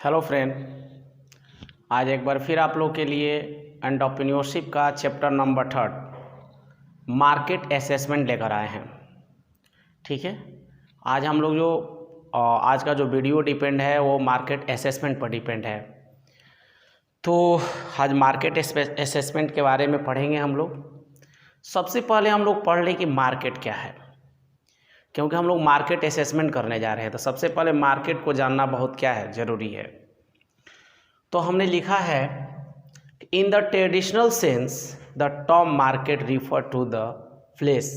Hello friend, आज एक बार फिर आप लोग के लिए एंटरप्रेन्योरशिप का चैप्टर नंबर 3 मार्केट असेसमेंट लेकर आए हैं। ठीक है, आज हम लोग आज का जो वीडियो डिपेंड है वो मार्केट असेसमेंट पर डिपेंड है। तो आज मार्केट असेसमेंट के बारे में पढ़ेंगे हम लोग। सबसे पहले हम लोग पढ़ लें कि मार्केट क्या है, क्योंकि हम लोग मार्केट असेसमेंट करने जा रहे हैं। तो सबसे पहले मार्केट को जानना बहुत क्या है, ज़रूरी है। तो हमने लिखा है in the traditional sense the term market refer to the place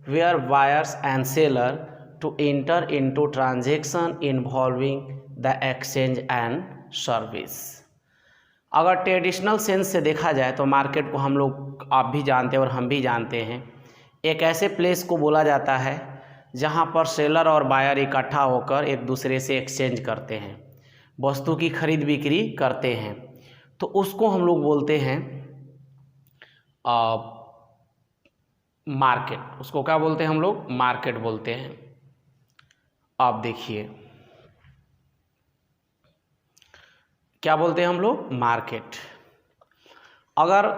where buyers and seller to enter into transaction involving the exchange and service. अगर ट्रेडिशनल सेंस से देखा जाए तो मार्केट को हम लोग, आप भी जानते हैं और हम भी जानते हैं, एक ऐसे प्लेस को बोला जाता है जहाँ पर सेलर और बायर इकट्ठा होकर एक दूसरे से एक्सचेंज करते हैं, वस्तु की खरीद बिक्री करते हैं। तो उसको हम लोग बोलते हैं मार्केट। उसको क्या बोलते हैं हम लोग? मार्केट बोलते हैं। आप देखिए क्या बोलते हैं हम लोग? मार्केट। अगर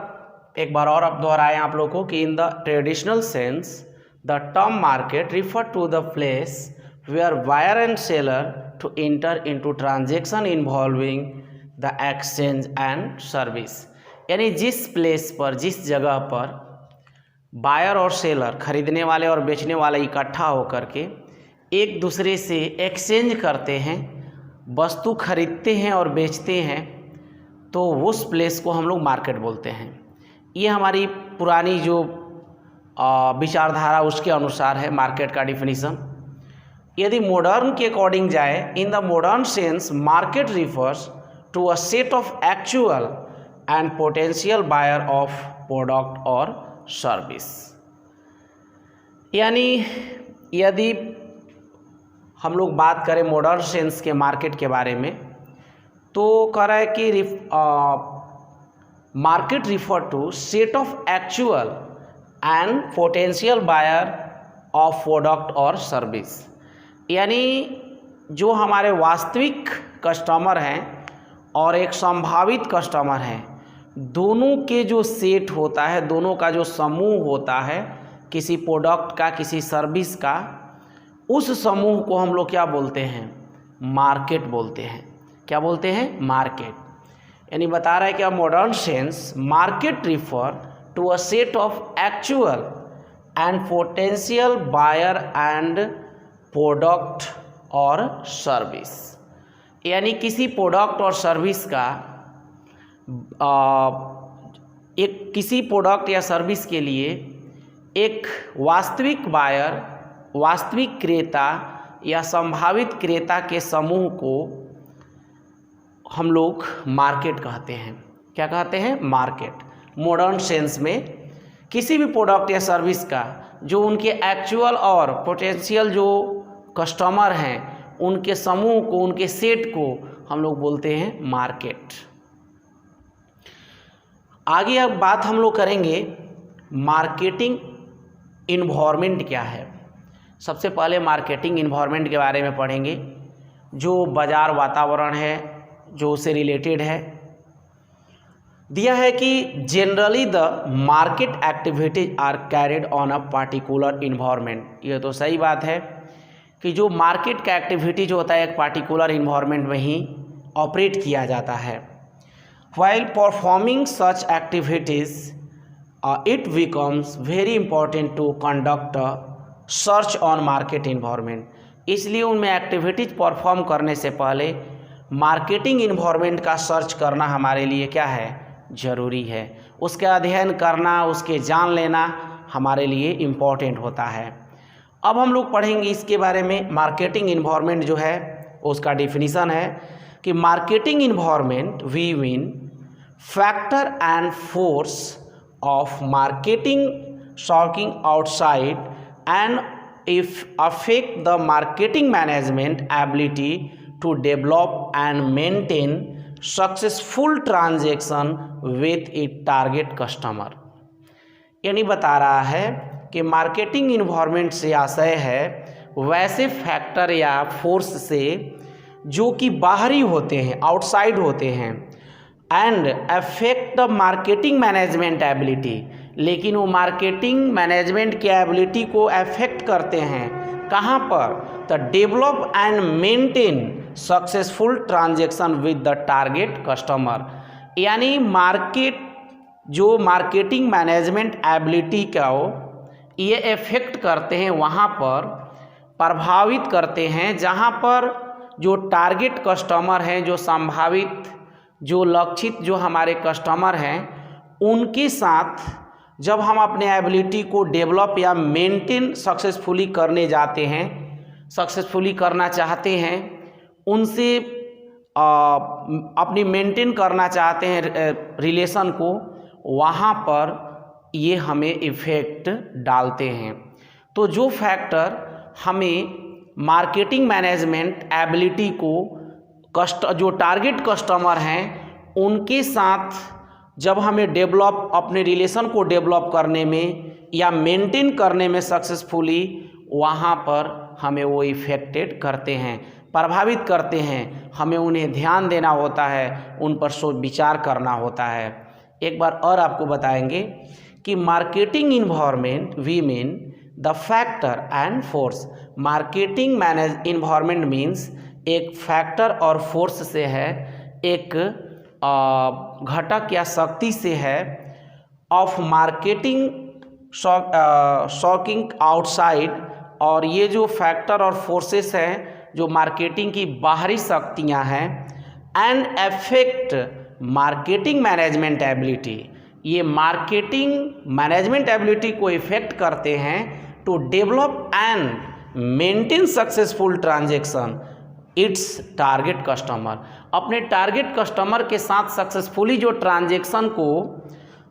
एक बार और अब दोहराएं आप लोग को कि in the traditional sense the term market refer to the place where buyer and seller to enter into transaction involving the exchange and service. यानी जिस प्लेस पर, जिस जगह पर बायर और सेलर, खरीदने वाले और बेचने वाले इकट्ठा होकर के एक दूसरे से एक्सचेंज करते हैं, वस्तु खरीदते हैं और बेचते हैं, तो उस प्लेस को हम लोग मार्केट बोलते हैं। ये हमारी पुरानी जो विचारधारा उसके अनुसार है मार्केट का डिफिनीशन। यदि मॉडर्न के अकॉर्डिंग जाए, in the modern sense market refers to a set of actual and potential buyer of product और सर्विस। यानी यदि हम लोग बात करें मॉडर्न सेंस के मार्केट के बारे में, तो कह रहा है कि market refer to set of actual and potential buyer of product और सर्विस। यानी जो हमारे वास्तविक कस्टमर हैं और एक संभावित कस्टमर हैं, दोनों के जो सेट होता है, दोनों का जो समूह होता है किसी प्रोडक्ट का, किसी सर्विस का, उस समूह को हम लोग क्या बोलते हैं? मार्केट बोलते हैं। क्या बोलते हैं? मार्केट। यानी बता रहा है कि modern sense market refer to a set of actual and potential buyer and product और सर्विस। यानी किसी प्रोडक्ट और सर्विस का किसी प्रोडक्ट या सर्विस के लिए एक वास्तविक बायर, वास्तविक क्रेता या संभावित क्रेता के समूह को हम लोग मार्केट कहते हैं। क्या कहते हैं? मार्केट। मॉडर्न सेंस में किसी भी प्रोडक्ट या सर्विस का जो उनके एक्चुअल और पोटेंशियल जो कस्टमर हैं, उनके समूह को, उनके सेट को हम लोग बोलते हैं मार्केट। आगे अब बात हम लोग करेंगे मार्केटिंग इन्वायरमेंट क्या है। सबसे पहले मार्केटिंग इन्वायरमेंट के बारे में पढ़ेंगे, जो बाजार वातावरण है, जो उससे रिलेटेड है। दिया है कि generally the market activities are carried on a particular environment. ये तो सही बात है कि जो मार्केट का एक्टिविटी जो होता है एक पार्टिकुलर इन्वायरमेंट में ही ऑपरेट किया जाता है। While performing such activities it becomes very important to conduct search on market environment. इसलिए उनमें एक्टिविटीज परफॉर्म करने से पहले मार्केटिंग इन्वायरमेंट का सर्च करना हमारे लिए क्या है? ज़रूरी है। उसका अध्ययन करना, उसके जान लेना हमारे लिए इम्पॉर्टेंट होता है। अब हम लोग पढ़ेंगे इसके बारे में। मार्केटिंग इन्वायरमेंट जो है उसका डिफिनीसन है कि marketing environment we mean factor and force of marketing shocking outside and if affect the marketing management ability to develop and maintain successful transaction with its target customer। यानी बता रहा है कि मार्केटिंग इन्वायरमेंट से आशय है वैसे फैक्टर या फोर्स से जो कि बाहरी होते हैं, आउटसाइड होते हैं, and affect the marketing management ability, लेकिन वो मार्केटिंग मैनेजमेंट की एबिलिटी को अफेक्ट करते हैं। कहाँ पर? The develop and maintain successful transaction with the target customer, यानी जो मार्केटिंग मैनेजमेंट एबिलिटी का ये इफेक्ट करते हैं, वहाँ पर प्रभावित करते हैं जहाँ पर जो टारगेट कस्टमर हैं, जो संभावित, जो लक्षित जो हमारे कस्टमर हैं, उनके साथ जब हम अपने एबिलिटी को डेवलप या मेंटेन सक्सेसफुली करने जाते हैं, सक्सेसफुली करना चाहते हैं, उनसे अपनी मेंटेन करना चाहते हैं रिलेशन को, वहाँ पर ये हमें इफ़ेक्ट डालते हैं। तो जो फैक्टर हमें मार्केटिंग मैनेजमेंट एबिलिटी को जो टारगेट कस्टमर हैं उनके साथ जब हमें डेवलप, अपने रिलेशन को डेवलप करने में या मेंटेन करने में सक्सेसफुली, वहाँ पर हमें वो इफ़ेक्टेड करते हैं, प्रभावित करते हैं। हमें उन्हें ध्यान देना होता है, उन पर सोच विचार करना होता है। एक बार और आपको बताएंगे कि marketing environment we mean the factor and force. Marketing manage environment means एक फैक्टर और फोर्स से है, एक घटक या शक्ति से है, ऑफ मार्केटिंग शॉकिंग आउटसाइड। और ये जो फैक्टर और फोर्सेस हैं जो मार्केटिंग की बाहरी शक्तियां हैं, and affect marketing management ability, ये मार्केटिंग मैनेजमेंट एबिलिटी को इफेक्ट करते हैं to develop and maintain successful transaction its target customer. अपने टारगेट कस्टमर के साथ सक्सेसफुली जो ट्रांजैक्शन को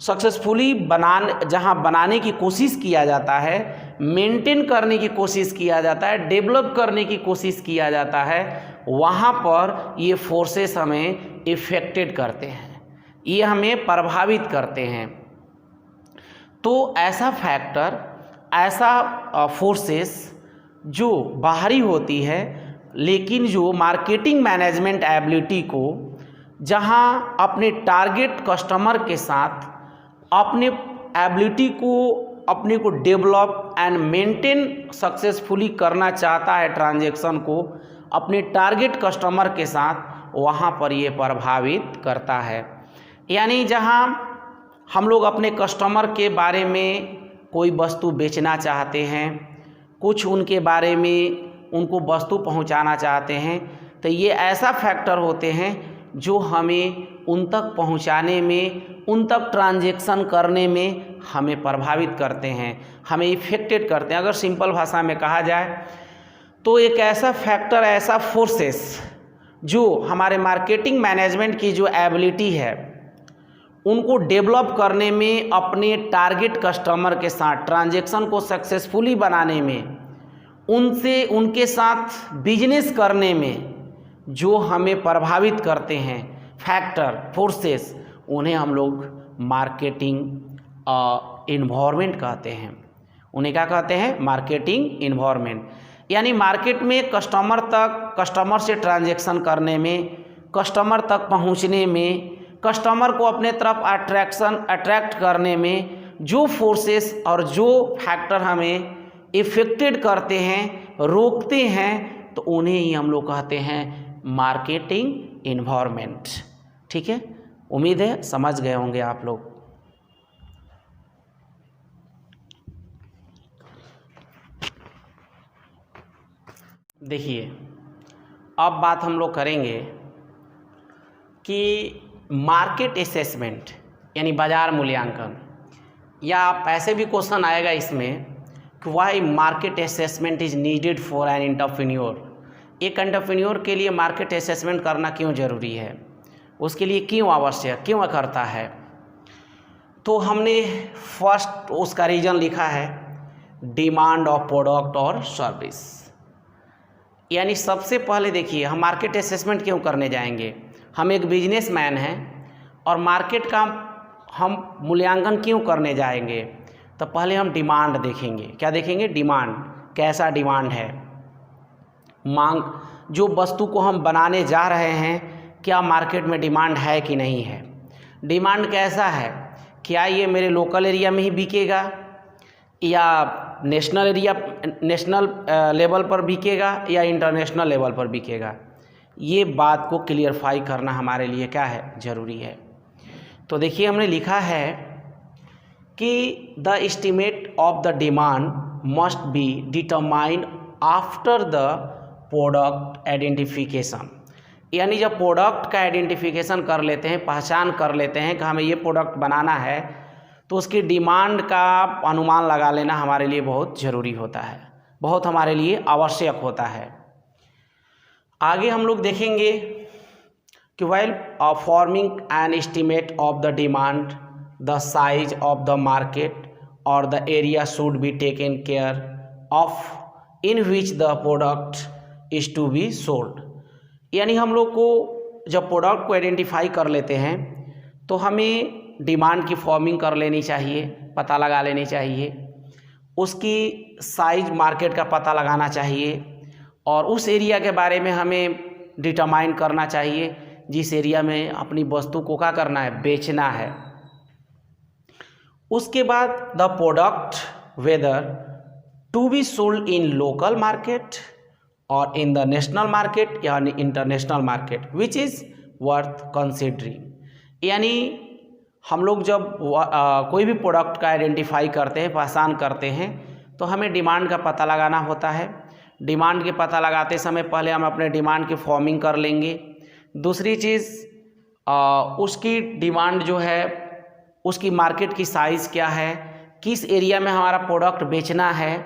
सक्सेसफुली बनाने की कोशिश किया जाता है, मेंटेन करने की कोशिश किया जाता है, डेवलप करने की कोशिश किया जाता है, वहाँ पर ये फोर्सेस हमें इफेक्टेड करते हैं, ये हमें प्रभावित करते हैं। तो ऐसा फैक्टर, ऐसा फोर्सेस जो बाहरी होती है, लेकिन जो मार्केटिंग मैनेजमेंट एबिलिटी को जहां अपने टारगेट कस्टमर के साथ अपने एबिलिटी को डेवलप एंड मेंटेन सक्सेसफुली करना चाहता है, ट्रांजैक्शन को अपने टारगेट कस्टमर के साथ, वहां पर ये प्रभावित करता है। यानी जहां हम लोग अपने कस्टमर के बारे में कोई वस्तु बेचना चाहते हैं, कुछ उनके बारे में उनको वस्तु पहुंचाना चाहते हैं, तो ये ऐसा फैक्टर होते हैं जो हमें उन तक पहुंचाने में, उन तक ट्रांजैक्शन करने में हमें प्रभावित करते हैं, हमें इफेक्टेड करते हैं। अगर सिंपल भाषा में कहा जाए तो एक ऐसा फैक्टर, ऐसा फोर्सेस जो हमारे मार्केटिंग मैनेजमेंट की जो एबिलिटी है उनको डेवलप करने में, अपने टारगेट कस्टमर के साथ ट्रांजैक्शन को सक्सेसफुली बनाने में, उनके साथ बिजनेस करने में जो हमें प्रभावित करते हैं फैक्टर, फोर्सेस, उन्हें हम लोग मार्केटिंग इन्वायरमेंट कहते हैं। उन्हें क्या कहते हैं? Marketing environment. यानी मार्केट में कस्टमर से ट्रांजैक्शन करने में, कस्टमर तक पहुंचने में, कस्टमर को अपने तरफ अट्रैक्ट करने में जो फोर्सेस और जो फैक्टर हमें इफेक्टेड करते हैं, रोकते हैं, तो उन्हें ही हम लोग कहते हैं मार्केटिंग इन्वायरमेंट। ठीक है, उम्मीद है समझ गए होंगे आप लोग। देखिए, अब बात हम लोग करेंगे कि मार्केट असेसमेंट यानी बाजार मूल्यांकन, या ऐसे भी क्वेश्चन आएगा इसमें कि why market assessment is needed for an entrepreneur. एक एंटरप्रेन्योर के लिए मार्केट असेसमेंट करना क्यों ज़रूरी है, उसके लिए क्यों आवश्यक, क्यों करता है। तो हमने फर्स्ट उसका रीज़न लिखा है, डिमांड ऑफ प्रोडक्ट और सर्विस। यानी सबसे पहले देखिए, हम मार्केट असेसमेंट क्यों करने जाएंगे। हम एक बिजनेसमैन हैं और मार्केट का हम मूल्यांकन क्यों करने जाएंगे। तो पहले हम डिमांड देखेंगे। क्या देखेंगे? डिमांड, कैसा डिमांड है, मांग, जो वस्तु को हम बनाने जा रहे हैं क्या मार्केट में डिमांड है कि नहीं है, डिमांड कैसा है, क्या ये मेरे लोकल एरिया में ही बिकेगा या नेशनल लेवल पर बिकेगा या इंटरनेशनल लेवल पर बिकेगा, ये बात को क्लियरफाई करना हमारे लिए क्या है, ज़रूरी है। तो देखिए हमने लिखा है कि the estimate of the demand must be determined after the product identification, यानी जब प्रोडक्ट का आइडेंटिफिकेशन कर लेते हैं, पहचान कर लेते हैं कि हमें ये प्रोडक्ट बनाना है, तो उसकी डिमांड का अनुमान लगा लेना हमारे लिए बहुत ज़रूरी होता है, बहुत हमारे लिए आवश्यक होता है। आगे हम लोग देखेंगे कि while forming an estimate of the demand, the size of the market or the area should be taken care of in which the product is to be sold। यानी हम लोग को जब प्रोडक्ट को आइडेंटिफाई कर लेते हैं तो हमें डिमांड की फॉर्मिंग कर लेनी चाहिए, पता लगा लेनी चाहिए, उसकी साइज मार्केट का पता लगाना चाहिए और उस एरिया के बारे में हमें डिटरमाइन करना चाहिए जिस एरिया में अपनी वस्तु को क्या करना है, बेचना है। उसके बाद the product whether to be sold in local market और इन द नेशनल मार्केट यानी international market which is worth considering. यानी हम लोग जब कोई भी प्रोडक्ट का आइडेंटिफाई करते हैं, पहचान करते हैं, तो हमें डिमांड का पता लगाना होता है। डिमांड के पता लगाते समय पहले हम अपने डिमांड की फॉर्मिंग कर लेंगे। दूसरी चीज़ उसकी डिमांड जो है, उसकी मार्केट की साइज़ क्या है, किस एरिया में हमारा प्रोडक्ट बेचना है।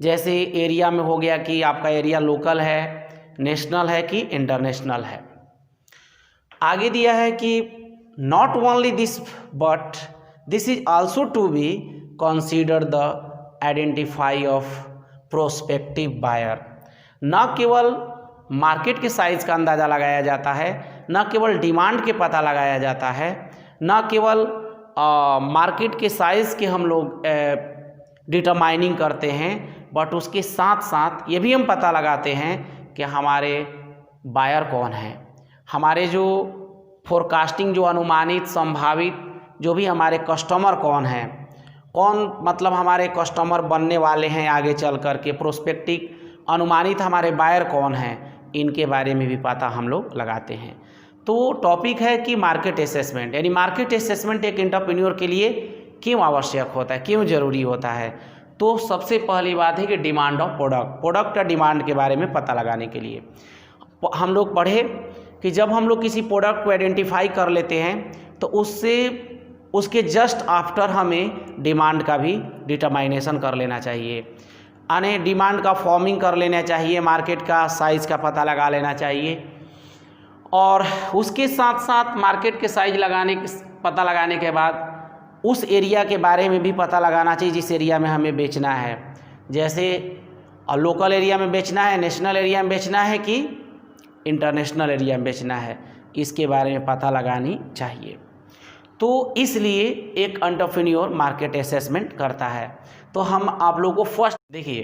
जैसे एरिया में हो गया कि आपका एरिया लोकल है, नेशनल है कि इंटरनेशनल है। आगे दिया है कि not only this but this is also to be consider the identify of prospective buyer. न केवल मार्केट के साइज़ का अंदाज़ा लगाया जाता है, न केवल डिमांड के पता लगाया जाता है, न केवल मार्केट के साइज़ के हम लोग डिटरमाइनिंग करते हैं, बट उसके साथ साथ ये भी हम पता लगाते हैं कि हमारे बायर कौन हैं, हमारे जो फोरकास्टिंग, जो अनुमानित संभावित जो भी हमारे कस्टमर कौन हैं, कौन मतलब हमारे कस्टमर बनने वाले हैं आगे चल कर के, प्रोस्पेक्टिव अनुमानित हमारे बायर कौन हैं, इनके बारे में भी पता हम लोग लगाते हैं। तो टॉपिक है कि मार्केट असेसमेंट, यानी मार्केट असेसमेंट एक एंटरप्रेन्योर के लिए क्यों आवश्यक होता है, क्यों ज़रूरी होता है। तो सबसे पहली बात है कि डिमांड ऑफ प्रोडक्ट का डिमांड के बारे में पता लगाने के लिए हम लोग पढ़े कि जब हम लोग किसी प्रोडक्ट को आइडेंटिफाई कर लेते हैं तो उसके जस्ट आफ्टर हमें डिमांड का भी डिटरमाइनेशन कर लेना चाहिए, यानी डिमांड का फॉर्मिंग कर लेना चाहिए, मार्केट का साइज़ का पता लगा लेना चाहिए और उसके साथ साथ मार्केट के साइज पता लगाने के बाद उस एरिया के बारे में भी पता लगाना चाहिए जिस एरिया में हमें बेचना है। जैसे लोकल एरिया में बेचना है, नेशनल एरिया में बेचना है कि इंटरनेशनल एरिया में बेचना है, इसके बारे में पता लगानी चाहिए। तो इसलिए एक एंटरप्रेन्योर मार्केट असेसमेंट करता है। तो हम आप लोगों को फर्स्ट देखिए,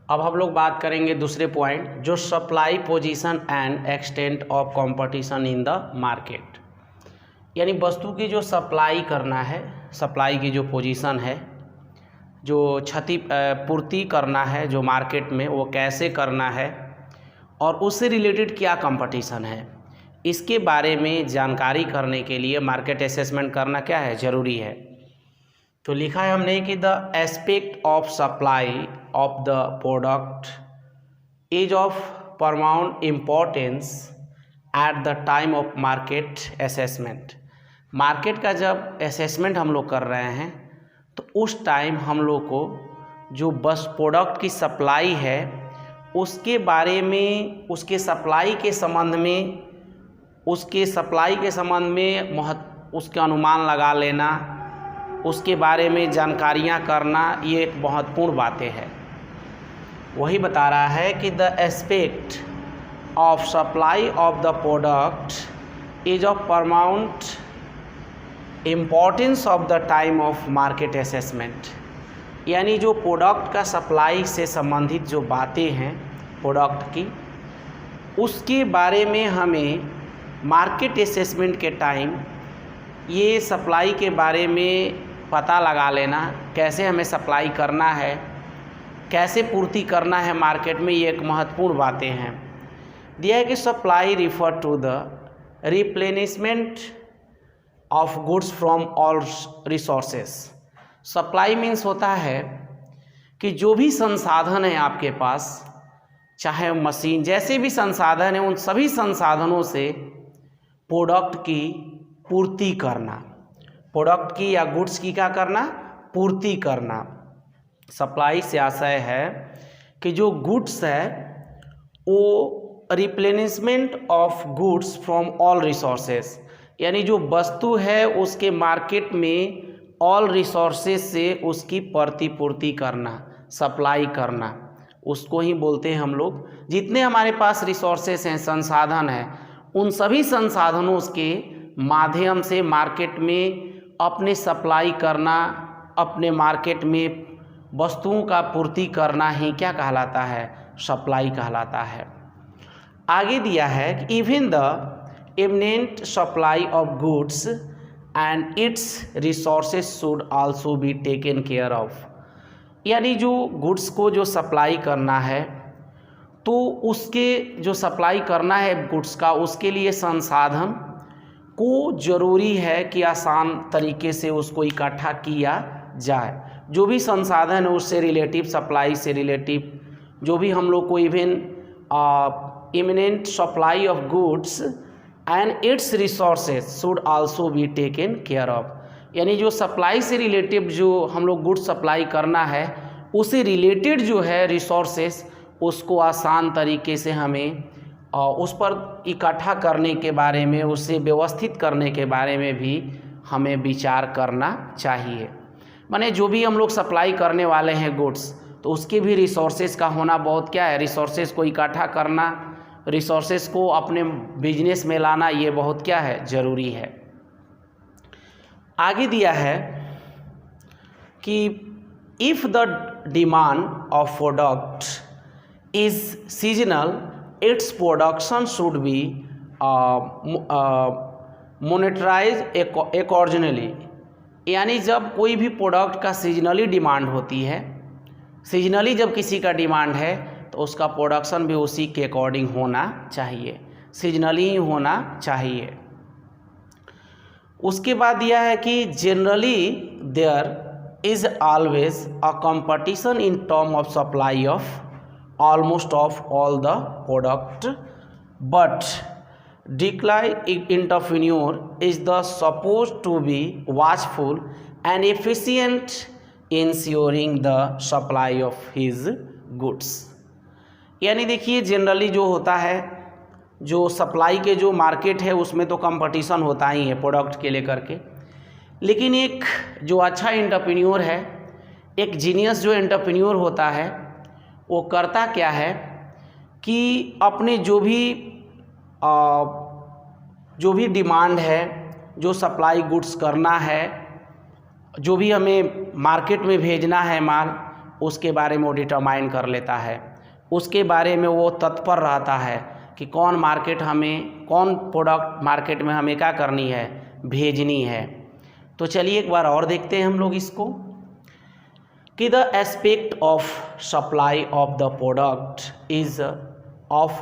अब हम लोग बात करेंगे दूसरे पॉइंट, जो supply position and extent of competition in the market. यानी वस्तु की जो सप्लाई करना है, सप्लाई की जो पोजीशन है, जो पूर्ति करना है जो मार्केट में, वो कैसे करना है और उससे रिलेटेड क्या कंपटीशन है, इसके बारे में जानकारी करने के लिए मार्केट असेसमेंट करना क्या है, ज़रूरी है। तो लिखा है हमने कि the aspect of supply of the product is of paramount importance at the time of market assessment. Market का जब असेसमेंट हम लोग कर रहे हैं तो उस टाइम हम लोग को जो बस प्रोडक्ट की सप्लाई है उसके बारे में, उसके सप्लाई के संबंध में उसके अनुमान लगा लेना, उसके बारे में जानकारियाँ करना, ये एक महत्वपूर्ण बातें हैं। वही बता रहा है कि the aspect of supply of the product is of paramount importance of the time of market assessment. यानी जो प्रोडक्ट का सप्लाई से संबंधित जो बातें हैं प्रोडक्ट की, उसके बारे में हमें मार्केट असेसमेंट के टाइम ये सप्लाई के बारे में पता लगा लेना, कैसे हमें सप्लाई करना है, कैसे पूर्ति करना है मार्केट में, ये एक महत्वपूर्ण बातें हैं। दिया है कि supply refer to the replenishment of goods from all resources. Supply means होता है कि जो भी संसाधन है आपके पास, चाहे मशीन, जैसे भी संसाधन है, उन सभी संसाधनों से प्रोडक्ट की पूर्ति करना, प्रोडक्ट की या गुड्स की क्या करना, पूर्ति करना। सप्लाई से आशय है कि जो गुड्स है वो replenishment of goods from all resources, यानी जो वस्तु है उसके मार्केट में ऑल रिसोर्सेज से उसकी प्रतिपूर्ति करना, सप्लाई करना, उसको ही बोलते हैं हम लोग। जितने हमारे पास रिसोर्सेज हैं, संसाधन हैं, उन सभी संसाधनों के माध्यम से मार्केट में अपने सप्लाई करना, अपने मार्केट में वस्तुओं का पूर्ति करना ही क्या कहलाता है, सप्लाई कहलाता है। आगे दिया है कि even the imminent supply of goods and its resources should also be taken care of, यानी जो गुड्स को जो सप्लाई करना है तो उसके जो सप्लाई करना है गुड्स का, उसके लिए संसाधन को ज़रूरी है कि आसान तरीके से उसको इकट्ठा किया जाए। जो भी संसाधन है उससे रिलेटिव, सप्लाई से रिलेटिव जो भी हम लोग को even imminent supply of goods and its resources should also be taken care of, यानी जो सप्लाई से रिलेटिव जो हम लोग गुड्स सप्लाई करना है उससे रिलेटेड जो है रिसोर्सेज, उसको आसान तरीके से हमें उस पर इकट्ठा करने के बारे में, उससे व्यवस्थित करने के बारे में भी हमें विचार करना चाहिए। माने जो भी हम लोग सप्लाई करने वाले हैं गुड्स, तो उसके भी रिसोर्सेज का होना बहुत क्या है, रिसोर्सेज को इकट्ठा करना, रिसोर्सेज को अपने बिजनेस में लाना, ये बहुत क्या है, ज़रूरी है। आगे दिया है कि if the demand of product is seasonal its production should be monetarise accordingly, यानी जब कोई भी प्रोडक्ट का सीजनली डिमांड होती है, सीजनली जब किसी का डिमांड है तो उसका प्रोडक्शन भी उसी के अकॉर्डिंग होना चाहिए, सीजनली ही होना चाहिए। उसके बाद दिया है कि generally there is always a competition in term of supply of almost of all the product, but decline entrepreneur is the supposed to be watchful and efficient ensuring the supply of his goods, यानी देखिए generally जो होता है, जो supply के जो market है उसमें तो कंपटीशन होता ही है प्रोडक्ट के लेकर के, लेकिन एक जो अच्छा एंटरप्रेन्योर है, एक जीनियस जो एंटरप्रेन्योर होता है, वो करता क्या है कि अपने जो भी डिमांड है, जो सप्लाई गुड्स करना है, जो भी हमें मार्केट में भेजना है माल, उसके बारे में वो डिटरमाइन कर लेता है, उसके बारे में वो तत्पर रहता है कि कौन मार्केट हमें, कौन प्रोडक्ट मार्केट में हमें क्या करनी है, भेजनी है। तो चलिए एक बार और देखते हैं हम लोग इसको कि the aspect of supply of the product is of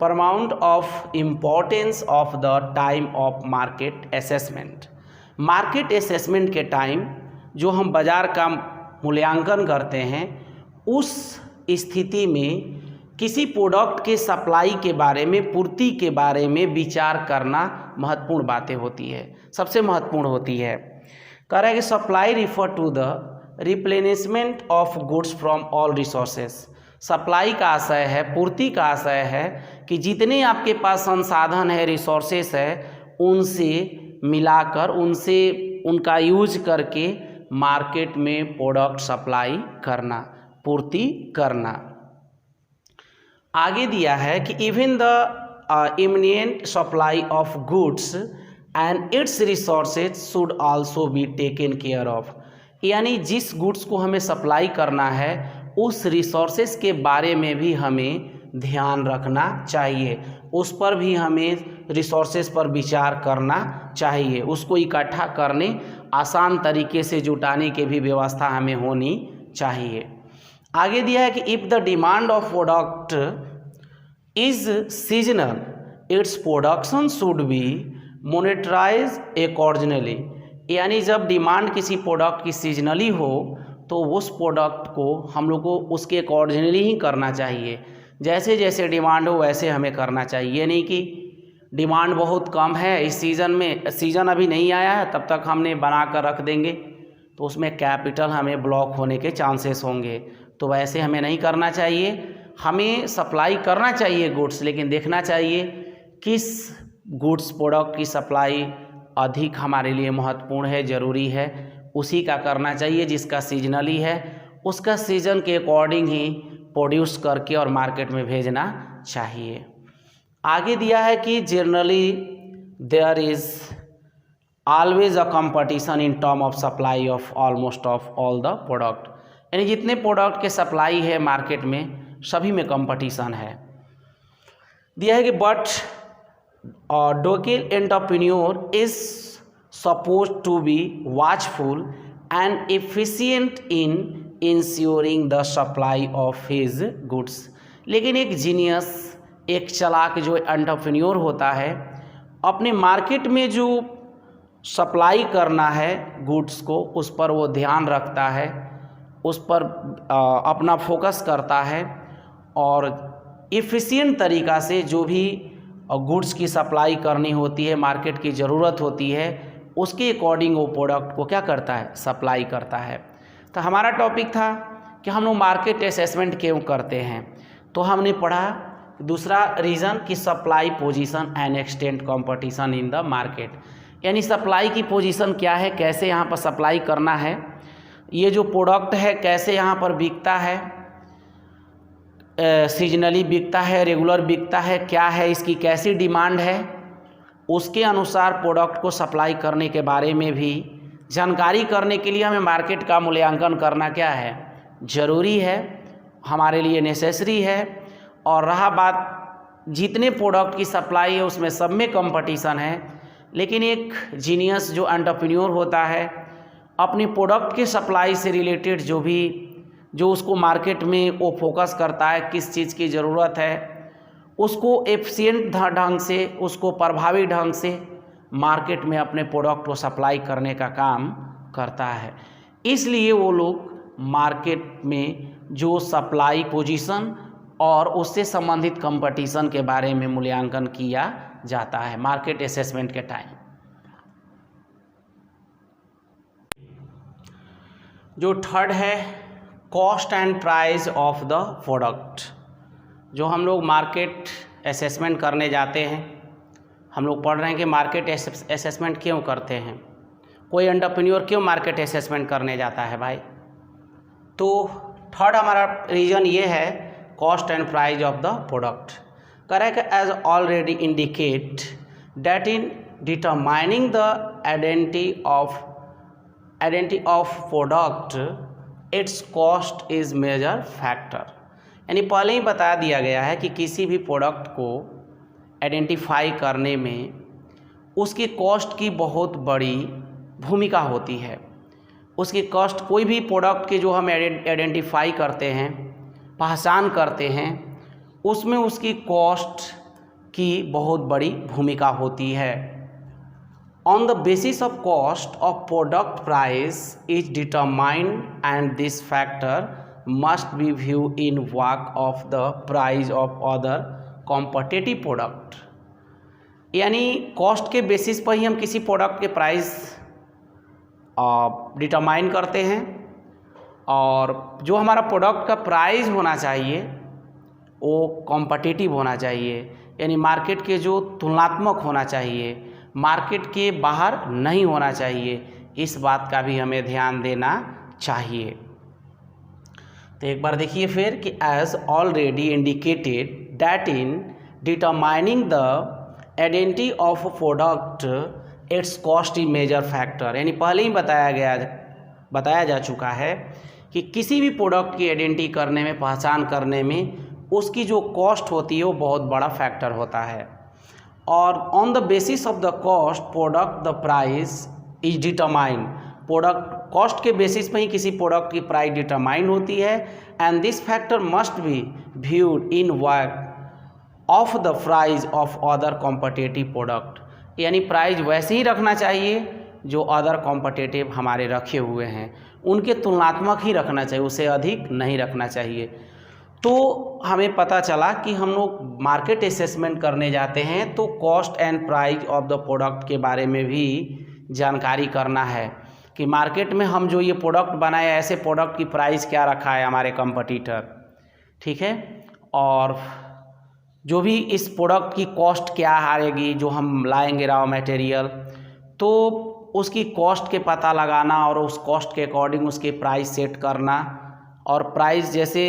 paramount of importance of the time of market assessment. Market assessment के टाइम जो हम बाज़ार का मूल्यांकन करते हैं, उस स्थिति में किसी प्रोडक्ट के सप्लाई के बारे में, पूर्ति के बारे में विचार करना महत्वपूर्ण बातें होती है, सबसे महत्वपूर्ण होती है। कह रहा है कि supply refer to the replenishment of goods from all resources. Supply का आशय है, पूर्ति का आशय है कि जितने आपके पास संसाधन है, रिसोर्सेज है, उनसे मिलाकर, उनसे उनका यूज करके मार्केट में प्रोडक्ट सप्लाई करना, पूर्ति करना। आगे दिया है कि even the imminent supply of goods and its resources should also be taken care of, यानी जिस गुड्स को हमें सप्लाई करना है उस रिसोर्सेज के बारे में भी हमें ध्यान रखना चाहिए, उस पर भी हमें रिसोर्सेज पर विचार करना चाहिए, उसको इकट्ठा करने आसान तरीके से जुटाने की भी व्यवस्था हमें होनी चाहिए। आगे दिया है कि if the demand of product is seasonal its production should be monetarise accordingly, यानी जब डिमांड किसी प्रोडक्ट की सीजनली हो तो उस प्रोडक्ट को हम लोग को उसके अकॉर्डिंगली ही करना चाहिए, जैसे जैसे डिमांड हो वैसे हमें करना चाहिए। नहीं कि डिमांड बहुत कम है इस सीज़न में, सीज़न अभी नहीं आया है तब तक हमने बना कर रख देंगे तो उसमें कैपिटल हमें ब्लॉक होने के चांसेस होंगे, तो वैसे हमें नहीं करना चाहिए। हमें सप्लाई करना चाहिए गुड्स, लेकिन देखना चाहिए किस गुड्स प्रोडक्ट की सप्लाई अधिक हमारे लिए महत्वपूर्ण है, ज़रूरी है, उसी का करना चाहिए। जिसका सीजनली है उसका सीज़न के अकॉर्डिंग ही प्रोड्यूस करके और मार्केट में भेजना चाहिए। आगे दिया है कि generally there is always a competition in term of supply of almost of all the product, यानी जितने प्रोडक्ट के सप्लाई है मार्केट में सभी में कंपटीशन है। दिया है कि but local entrepreneur is suppose to be watchful and efficient in ensuring the supply of his goods, लेकिन एक जीनियस, एक चालाक जो एंटरप्रेन्योर होता है अपने मार्केट में जो सप्लाई करना है गुड्स को उस पर वो ध्यान रखता है, उस पर अपना फोकस करता है और एफिशिएंट तरीक़ा से जो भी गुड्स की सप्लाई करनी होती है, मार्केट की ज़रूरत होती है, उसके अकॉर्डिंग वो प्रोडक्ट को क्या करता है, सप्लाई करता है। तो हमारा टॉपिक था कि हम लोग मार्केट असेसमेंट क्यों करते हैं, तो हमने पढ़ा दूसरा रीज़न कि supply position and extent competition in the market, यानी सप्लाई की पोजीशन क्या है, कैसे यहाँ पर सप्लाई करना है, ये जो प्रोडक्ट है कैसे यहाँ पर बिकता है, सीजनली बिकता है, रेगुलर बिकता है, क्या है इसकी कैसी डिमांड है, उसके अनुसार प्रोडक्ट को सप्लाई करने के बारे में भी जानकारी करने के लिए हमें मार्केट का मूल्यांकन करना क्या है, ज़रूरी है, हमारे लिए नेसेसरी है। और रहा बात जितने प्रोडक्ट की सप्लाई है उसमें सब में कंपटीशन है, लेकिन एक जीनियस जो एंटरप्रेन्योर होता है अपनी प्रोडक्ट के सप्लाई से रिलेटेड जो उसको मार्केट में वो फोकस करता है, किस चीज़ की ज़रूरत है, उसको एफिशिएंट ढंग से, उसको प्रभावी ढंग से मार्केट में अपने प्रोडक्ट को सप्लाई करने का काम करता है। इसलिए वो लोग मार्केट में जो सप्लाई पोजीशन और उससे संबंधित कंपटीशन के बारे में मूल्यांकन किया जाता है मार्केट असेसमेंट के टाइम। जो थर्ड है cost and price of the product, जो हम लोग मार्केट असेसमेंट करने जाते हैं, हम लोग पढ़ रहे हैं कि मार्केट असेसमेंट क्यों करते हैं, कोई एंटरप्रेन्योर क्यों मार्केट असेसमेंट करने जाता है भाई। तो थर्ड हमारा रीजन ये है cost and price of the product. Correct, as already indicate that in determining the identity of product its cost is major factor, यानी पहले ही बता दिया गया है कि किसी भी प्रोडक्ट को आइडेंटिफाई करने में उसकी कॉस्ट की बहुत बड़ी भूमिका होती है। उसकी कॉस्ट, कोई भी प्रोडक्ट के जो हम आइडेंटिफाई करते हैं, पहचान करते हैं, उसमें उसकी कॉस्ट की बहुत बड़ी भूमिका होती है। On the basis of cost of product price is determined and this factor must be viewed in work of the price of other competitive product, यानी कॉस्ट के बेसिस पर ही हम किसी प्रोडक्ट के प्राइस डिटरमाइन करते हैं और जो हमारा प्रोडक्ट का प्राइस होना चाहिए वो कॉम्पिटिटिव होना चाहिए, यानी मार्केट के जो तुलनात्मक होना चाहिए, मार्केट के बाहर नहीं होना चाहिए। इस बात का भी हमें ध्यान देना चाहिए। तो एक बार देखिए फिर कि as already indicated that in determining the identity of product its cost is major factor, यानी पहले ही बताया गया बताया जा चुका है कि किसी भी प्रोडक्ट की आइडेंटिटी करने में, पहचान करने में उसकी जो कॉस्ट होती है वो बहुत बड़ा फैक्टर होता है। और on the basis of the cost product the price is determined, product cost के बेसिस पे ही किसी प्रोडक्ट की प्राइस डिटरमाइन होती है। And this factor must be viewed in work of the price of other competitive product, यानी price वैसे ही रखना चाहिए जो अदर कॉम्पिटिटिव हमारे रखे हुए हैं, उनके तुलनात्मक ही रखना चाहिए, उससे अधिक नहीं रखना चाहिए। तो हमें पता चला कि हम लोग मार्केट असेसमेंट करने जाते हैं तो cost and price of the product के बारे में भी जानकारी करना है कि मार्केट में हम जो ये प्रोडक्ट बनाए, ऐसे प्रोडक्ट की प्राइस क्या रखा है हमारे कंपटीटर, ठीक है, और जो भी इस प्रोडक्ट की कॉस्ट क्या आएगी जो हम लाएंगे रॉ मटेरियल, तो उसकी कॉस्ट के पता लगाना और उस कॉस्ट के अकॉर्डिंग उसकी प्राइस सेट करना। और प्राइस जैसे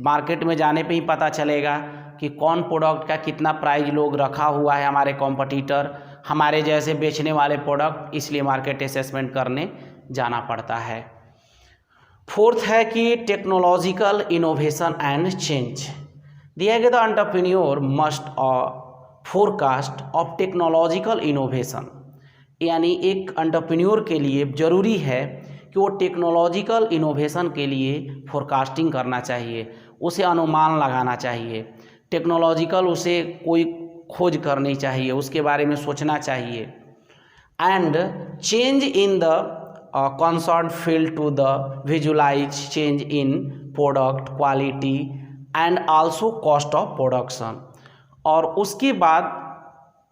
मार्केट में जाने पे ही पता चलेगा कि कौन प्रोडक्ट का कितना प्राइस लोग रखा हुआ है हमारे कॉम्पिटिटर, हमारे जैसे बेचने वाले प्रोडक्ट, इसलिए मार्केट असेसमेंट करने जाना पड़ता है। फोर्थ है कि टेक्नोलॉजिकल इनोवेशन एंड चेंज। दिया गया the entrepreneur must forecast of technological innovation, यानी एक एंटरप्रेन्योर के लिए ज़रूरी है कि वो टेक्नोलॉजिकल इनोवेशन के लिए फोरकास्टिंग करना चाहिए, उसे अनुमान लगाना चाहिए, टेक्नोलॉजिकल उसे कोई खोज करनी चाहिए, उसके बारे में सोचना चाहिए। And change in the concern field to the visualize change in product quality and also cost of production. और उसके बाद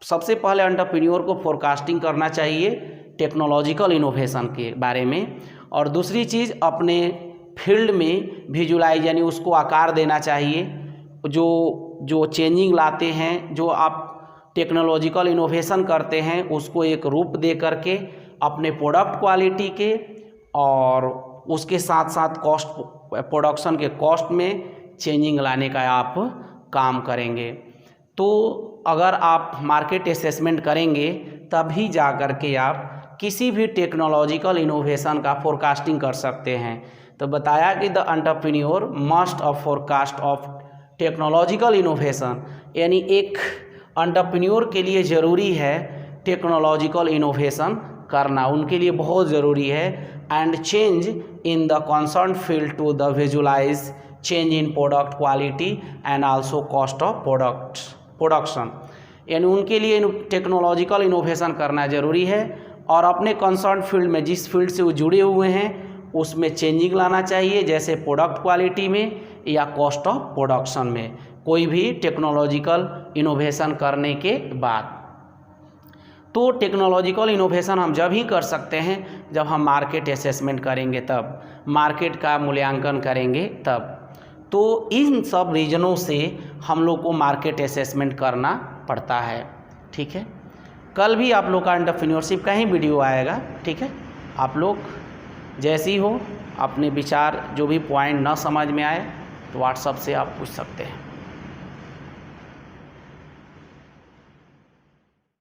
सबसे पहले एंटरप्रेन्योर को फोरकास्टिंग करना चाहिए टेक्नोलॉजिकल इनोवेशन के बारे में, और दूसरी चीज़ अपने फील्ड में विजुलाइज यानी उसको आकार देना चाहिए, जो चेंजिंग लाते हैं, जो आप टेक्नोलॉजिकल इनोवेशन करते हैं उसको एक रूप दे करके अपने प्रोडक्ट क्वालिटी के और उसके साथ साथ कॉस्ट, प्रोडक्शन के कॉस्ट में चेंजिंग लाने का आप काम करेंगे। तो अगर आप मार्केट असेसमेंट करेंगे तभी जा कर के आप किसी भी टेक्नोलॉजिकल इनोवेशन का फोरकास्टिंग कर सकते हैं। तो बताया कि the entrepreneur must of forecast of technological innovation, यानी एक एंटरप्रेन्योर के लिए ज़रूरी है टेक्नोलॉजिकल इनोवेशन करना, उनके लिए बहुत ज़रूरी है। And change in the concern field to the visualize change in product quality and also cost of production, यानी उनके लिए टेक्नोलॉजिकल इनोवेशन करना ज़रूरी है और अपने कंसर्न फील्ड में, जिस फील्ड से वो जुड़े हुए हैं, उसमें चेंजिंग लाना चाहिए, जैसे प्रोडक्ट क्वालिटी में या कॉस्ट ऑफ प्रोडक्शन में, कोई भी टेक्नोलॉजिकल इनोवेशन करने के बाद। तो टेक्नोलॉजिकल इनोवेशन हम जब ही कर सकते हैं जब हम मार्केट असेसमेंट करेंगे, तब मार्केट का मूल्यांकन करेंगे तब। तो इन सब रीजनों से हम लोग को मार्केट असेसमेंट करना पड़ता है, ठीक है। कल भी आप लोग का एंटरप्रेन्योरशिप का ही वीडियो आएगा, ठीक है। आप लोग जैसी हो अपने विचार, जो भी पॉइंट ना समझ में आए तो व्हाट्सएप से आप पूछ सकते हैं।